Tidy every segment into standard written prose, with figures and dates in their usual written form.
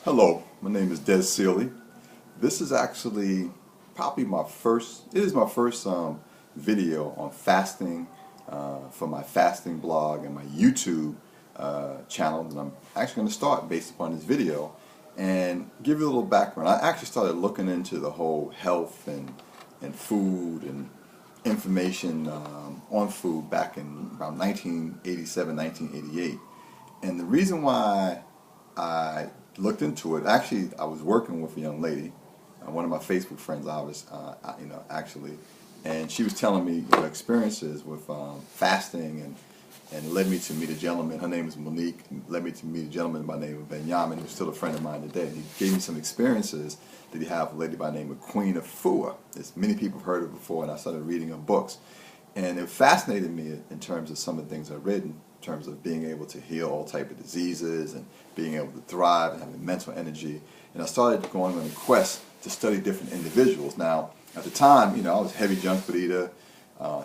Hello, my name is Des Sealy. This is actually probably it is my first video on fasting for my fasting blog and my YouTube channel that I'm actually going to start based upon this video and give you a little background. I actually started looking into the whole health and food and information on food back in around 1987, 1988. And the reason why I looked into it. Actually, I was working with a young lady, one of my Facebook friends, actually, and she was telling me experiences with fasting and led me to meet a gentleman. Her name is Monique. Led me to meet a gentleman by the name of Benjamin, who's still a friend of mine today. He gave me some experiences that he had with a lady by the name of Queen Afua. As many people have heard of her before, and I started reading her books. And it fascinated me in terms of some of the things I've read, in terms of being able to heal all type of diseases and being able to thrive and having mental energy. And I started going on a quest to study different individuals. Now, at the time, I was a heavy junk food eater.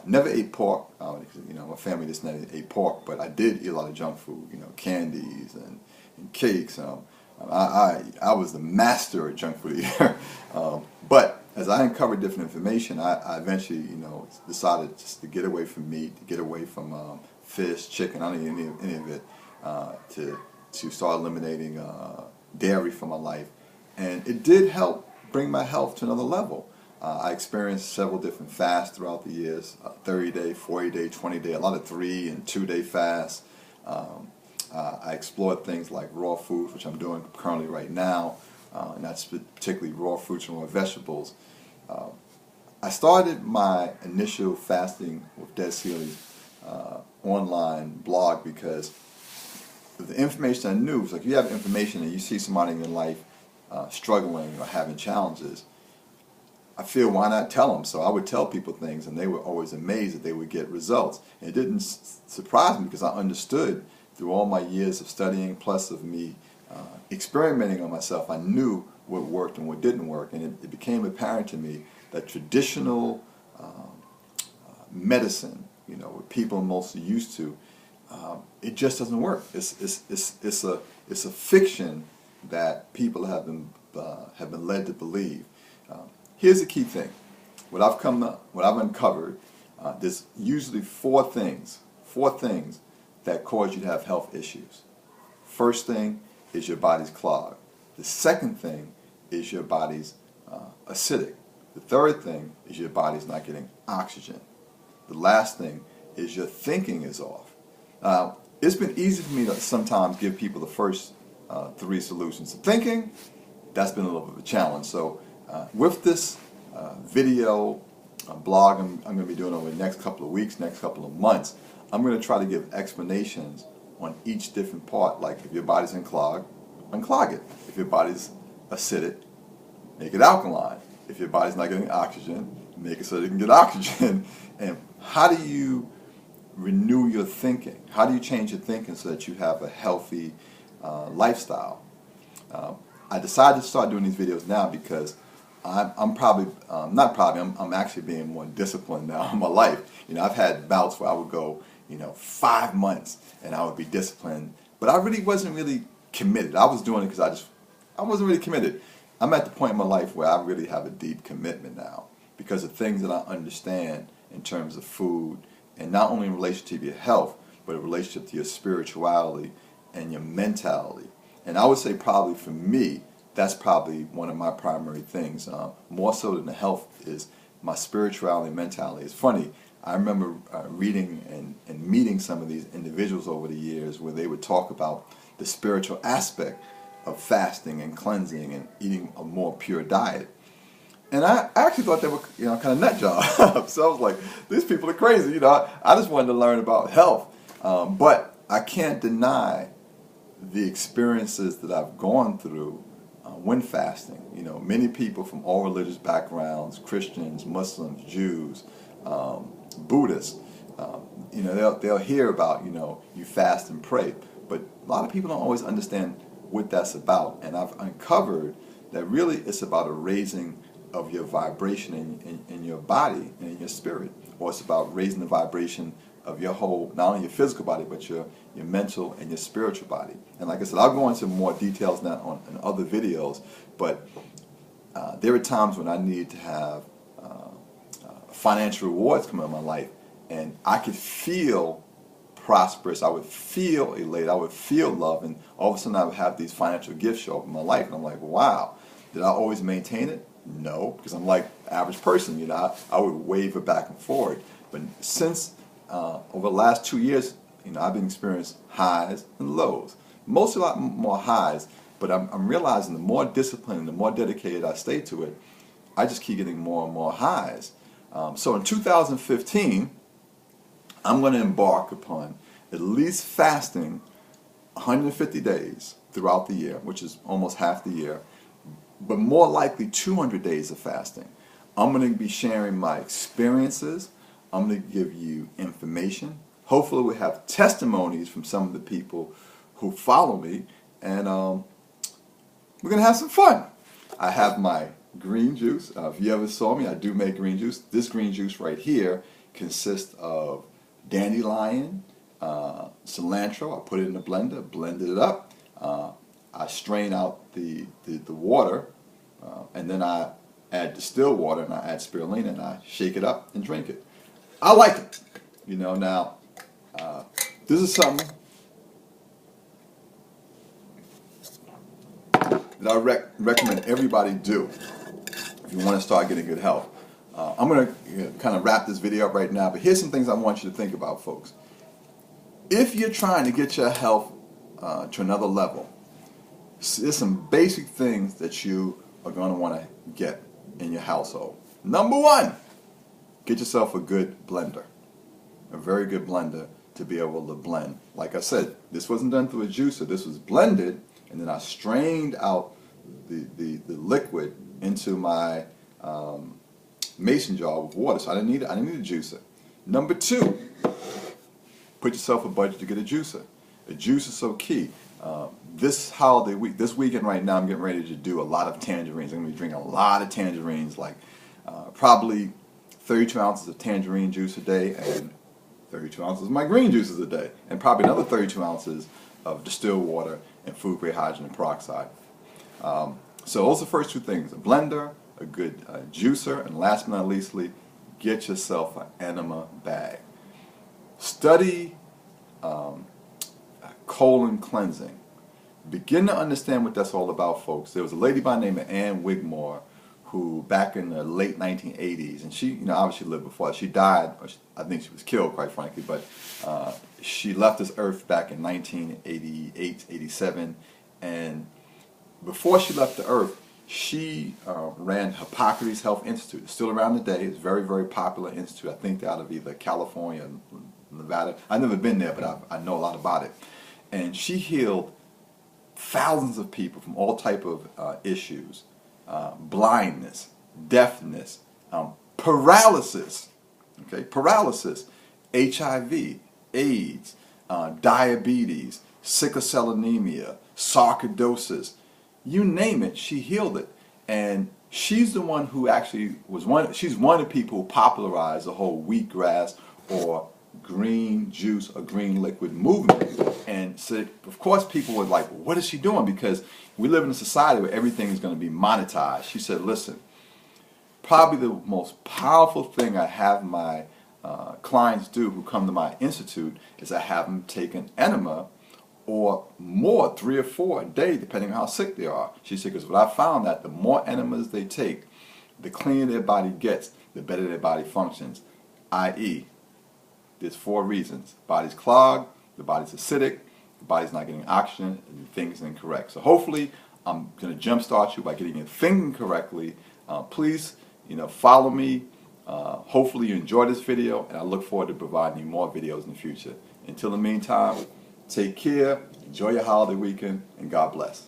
Never ate pork. My family just never ate pork, but I did eat a lot of junk food. Candies and cakes. I was the master of junk food eater. But as I uncovered different information, I eventually, decided just to get away from meat, to get away from fish, chicken. I don't eat any of it. To start eliminating dairy from my life, and it did help bring my health to another level. I experienced several different fasts throughout the years: 30-day, 40-day, 20-day, a lot of 3 and 2-day fasts. I explored things like raw foods, which I'm doing currently right now, and that's particularly raw fruits and raw vegetables. I started my initial fasting with Des Sealy's online blog because the information I knew was like, you have information and you see somebody in your life struggling or having challenges. I feel, why not tell them? So I would tell people things, and they were always amazed that they would get results. And it didn't surprise me because I understood through all my years of studying, plus of me experimenting on myself. I knew what worked and what didn't work, and it became apparent to me that traditional medicine, what people are mostly used to, it just doesn't work. It's a fiction that people have been led to believe. Here's the key thing: what I've uncovered. There's usually four things that cause you to have health issues. First thing is your body's clogged. The second thing is your body's acidic. The third thing is your body's not getting oxygen. The last thing is your thinking is off. It's been easy for me to sometimes give people the first 3 solutions. The thinking, that's been a little bit of a challenge. So with this video blog I'm going to be doing over the next couple of weeks, next couple of months, I'm going to try to give explanations on each different part. Like, if your body's unclogged, unclog it. If your body's acidic, make it alkaline. If your body's not getting oxygen, make it so that it can get oxygen. And how do you renew your thinking? How do you change your thinking so that you have a healthy lifestyle? I decided to start doing these videos now because I'm actually being more disciplined now in my life. I've had bouts where I would go, 5 months and I would be disciplined, but I really wasn't really committed. I was doing it because I wasn't really committed. I'm at the point in my life where I really have a deep commitment now because of things that I understand in terms of food, and not only in relation to your health, but in relationship to your spirituality and your mentality. And I would say probably for me, that's probably one of my primary things. More so than the health is my spirituality and mentality. It's funny, I remember reading and meeting some of these individuals over the years where they would talk about the spiritual aspect of fasting and cleansing and eating a more pure diet. And I actually thought they were, kind of nut jobs. So I was like, these people are crazy. I just wanted to learn about health. But I can't deny the experiences that I've gone through when fasting. Many people from all religious backgrounds, Christians, Muslims, Jews, Buddhists, they'll hear about, you fast and pray. But a lot of people don't always understand what that's about. And I've uncovered that really it's about a raising of your vibration in your body and in your spirit, or it's about raising the vibration of your whole, not only your physical body, but your mental and your spiritual body. And like I said, I'll go into more details now in other videos, but there are times when I need to have financial rewards come in my life, and I could feel prosperous, I would feel elated, I would feel love, and all of a sudden I would have these financial gifts show up in my life, and I'm like, wow, did I always maintain it? No, because I'm like the average person, you know, I would wave it back and forward. But since over the last 2 years, you know, I've been experiencing highs and lows, mostly a lot more highs, but I'm realizing the more disciplined and the more dedicated I stay to it, I just keep getting more and more highs. So in 2015, I'm going to embark upon at least fasting 150 days throughout the year, which is almost half the year, but more likely 200 days of fasting. I'm going to be sharing my experiences. I'm going to give you information. Hopefully we have testimonies from some of the people who follow me, and we're going to have some fun. I have my green juice. If you ever saw me, I do make green juice. This green juice right here consists of dandelion, cilantro. I put it in the blender, blended it up. I strain out the water, and then I add distilled water, and I add spirulina, and I shake it up and drink it. I like it. You know, now, this is something that I recommend everybody do if you want to start getting good health. I'm going to kind of wrap this video up right now, but here's some things I want you to think about, folks. If you're trying to get your health to another level, there's some basic things that you are going to want to get in your household. Number one, get yourself a good blender, a very good blender to be able to blend. Like I said, this wasn't done through a juicer. This was blended, and then I strained out the liquid into my mason jar with water. So I didn't need a juicer. Number two, put yourself a budget to get a juicer. A juice is so key. This holiday week, this weekend right now, I'm getting ready to do a lot of tangerines. I'm going to be drinking a lot of tangerines, like probably 32 ounces of tangerine juice a day, and 32 ounces of my green juices a day, and probably another 32 ounces of distilled water and food-grade hydrogen peroxide. So those are the first two things: a blender, a good juicer, and last but not leastly, get yourself an enema bag. Study colon cleansing. Begin to understand what that's all about, folks. There was a lady by the name of Ann Wigmore who, back in the late 1980s, and she, you know, obviously lived before that. She died, or I think she was killed, quite frankly, but she left this earth back in 1988, 87, and before she left the earth, she ran Hippocrates Health Institute. It's still around today. It's a very, very popular institute. I think they're out of either California or Nevada. I've never been there, but I know a lot about it. And she healed thousands of people from all type of issues: blindness, deafness, paralysis, paralysis, HIV, AIDS, diabetes, sickle cell anemia, sarcoidosis. You name it, she healed it. And she's the one who actually she's one of the people who popularized the whole wheatgrass or green juice or green liquid movement. And so, of course, people were like, what is she doing? Because we live in a society where everything is going to be monetized. She said, listen, probably the most powerful thing I have my clients do who come to my institute is I have them take an enema, or more, 3 or 4 a day, depending on how sick they are. She said, because what I found that the more enemas they take, the cleaner their body gets, the better their body functions. I.e., there's 4 reasons: body's clogged, the body's acidic, the body's not getting oxygen, and things incorrect. So hopefully, I'm going to jumpstart you by getting you thinking correctly. Please, follow me. Hopefully, you enjoyed this video, and I look forward to providing you more videos in the future. Until the meantime, take care, enjoy your holiday weekend, and God bless.